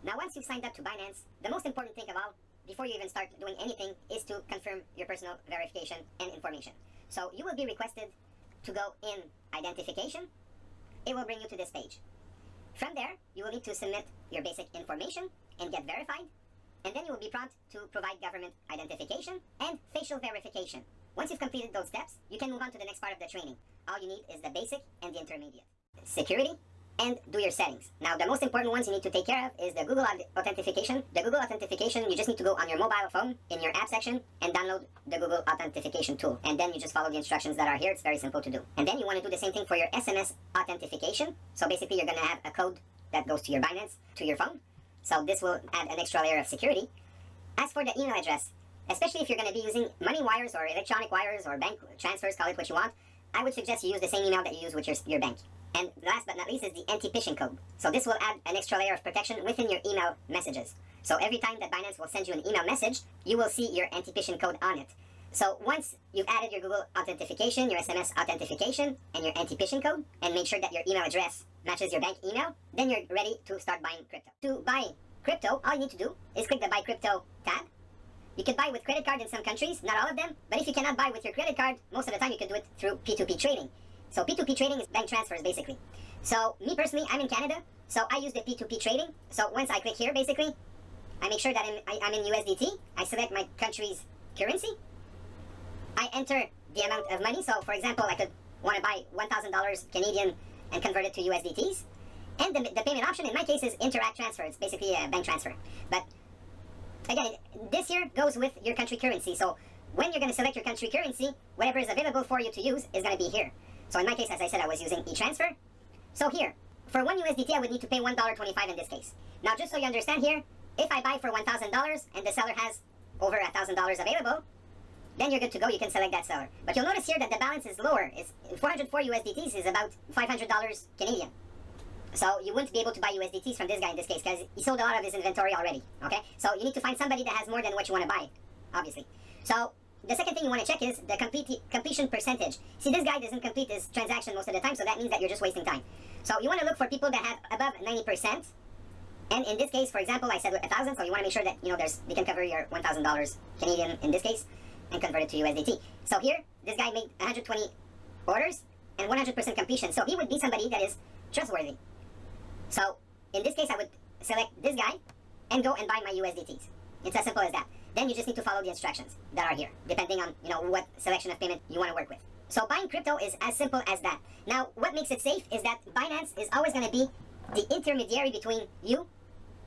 Now, once you've signed up to Binance, the most important thing of all, before you even start doing anything, is to confirm your personal verification and information. So you will be requested to go in identification. It will bring you to this page. From there, you will need to submit your basic information and get verified. And then you will be prompted to provide government identification and facial verification. Once you've completed those steps, you can move on to the next part of the training. All you need is the basic and the intermediate. Security, and do your settings. Now, the most important ones you need to take care of is the Google authentication. The Google authentication, you just need to go on your mobile phone in your app section and download the Google authentication tool. And then you just follow the instructions that are here. It's very simple to do. And then you want to do the same thing for your SMS authentication. So basically, you're going to have a code that goes to your Binance, to your phone. So this will add an extra layer of security. As for the email address, especially if you're going to be using money wires or electronic wires or bank transfers, call it what you want, I would suggest you use the same email that you use with your bank. And last but not least is the anti-phishing code. So this will add an extra layer of protection within your email messages. So every time that Binance will send you an email message, you will see your anti-phishing code on it. So once you've added your Google authentication, your SMS authentication, and your anti-phishing code, and made sure that your email address matches your bank email, then you're ready to start buying crypto. To buy crypto, all you need to do is click the Buy Crypto tab. You can buy with credit card in some countries, not all of them, but if you cannot buy with your credit card, most of the time you can do it through P2P trading. So P2P trading is bank transfers, basically. So me personally, I'm in Canada, so I use the P2P trading. So once I click here, basically, I make sure that I'm in USDT. I select my country's currency. I enter the amount of money. So for example, I could want to buy $1,000 Canadian and convert it to USDTs. And the payment option in my case is Interact Transfer. It's basically a bank transfer. But again, this here goes with your country currency. So when you're going to select your country currency, whatever is available for you to use is going to be here. So in my case, as I said, I was using e-transfer. So here, for 1 USDT, I would need to pay $1.25 in this case. Now, just so you understand here, if I buy for $1,000 and the seller has over $1,000 available, then you're good to go. You can select that seller. But you'll notice here that the balance is lower. It's 404 USDTs is about $500 Canadian. So you wouldn't be able to buy USDTs from this guy in this case because he sold a lot of his inventory already. Okay, so you need to find somebody that has more than what you want to buy, obviously. So the second thing you want to check is the completion percentage. See, this guy doesn't complete his transaction most of the time, so that means that you're just wasting time. So you want to look for people that have above 90%. And in this case, for example, I said 1,000, so you want to make sure that they can cover your $1,000 Canadian in this case and convert it to USDT. So here, this guy made 120 orders and 100% completion. So he would be somebody that is trustworthy. So in this case, I would select this guy and go and buy my USDTs. It's as simple as that. Then you just need to follow the instructions that are here, depending on what selection of payment you want to work with. So buying crypto is as simple as that. Now, what makes it safe is that Binance is always going to be the intermediary between you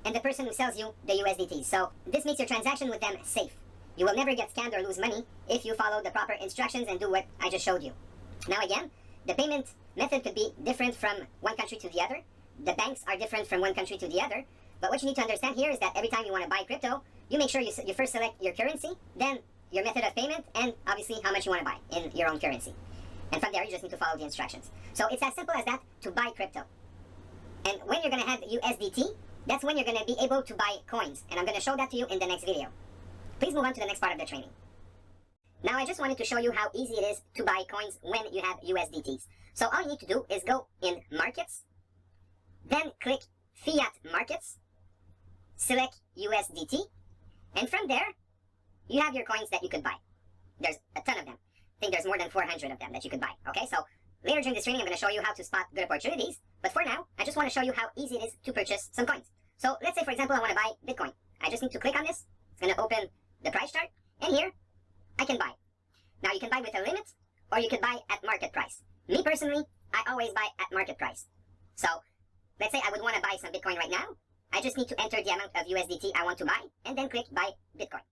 and the person who sells you the USDTs. So this makes your transaction with them safe. You will never get scammed or lose money if you follow the proper instructions and do what I just showed you. Now again, the payment method could be different from one country to the other. The banks are different from one country to the other. But what you need to understand here is that every time you want to buy crypto, you make sure you first select your currency, then your method of payment, and obviously how much you want to buy in your own currency. And from there, you just need to follow the instructions. So it's as simple as that to buy crypto. And when you're going to have USDT, that's when you're going to be able to buy coins. And I'm going to show that to you in the next video. Please move on to the next part of the training. Now, I just wanted to show you how easy it is to buy coins when you have USDTs. So all you need to do is go in Markets, then click Fiat Markets, select USDT, and from there, you have your coins that you could buy. There's a ton of them. I think there's more than 400 of them that you could buy. Okay, so later during this training, I'm going to show you how to spot good opportunities. But for now, I just want to show you how easy it is to purchase some coins. So let's say, for example, I want to buy Bitcoin. I just need to click on this. It's going to open the price chart. And here, I can buy. Now, you can buy with a limit, or you can buy at market price. Me, personally, I always buy at market price. So let's say I would want to buy some Bitcoin right now. I just need to enter the amount of USDT I want to buy, and then click Buy Bitcoin.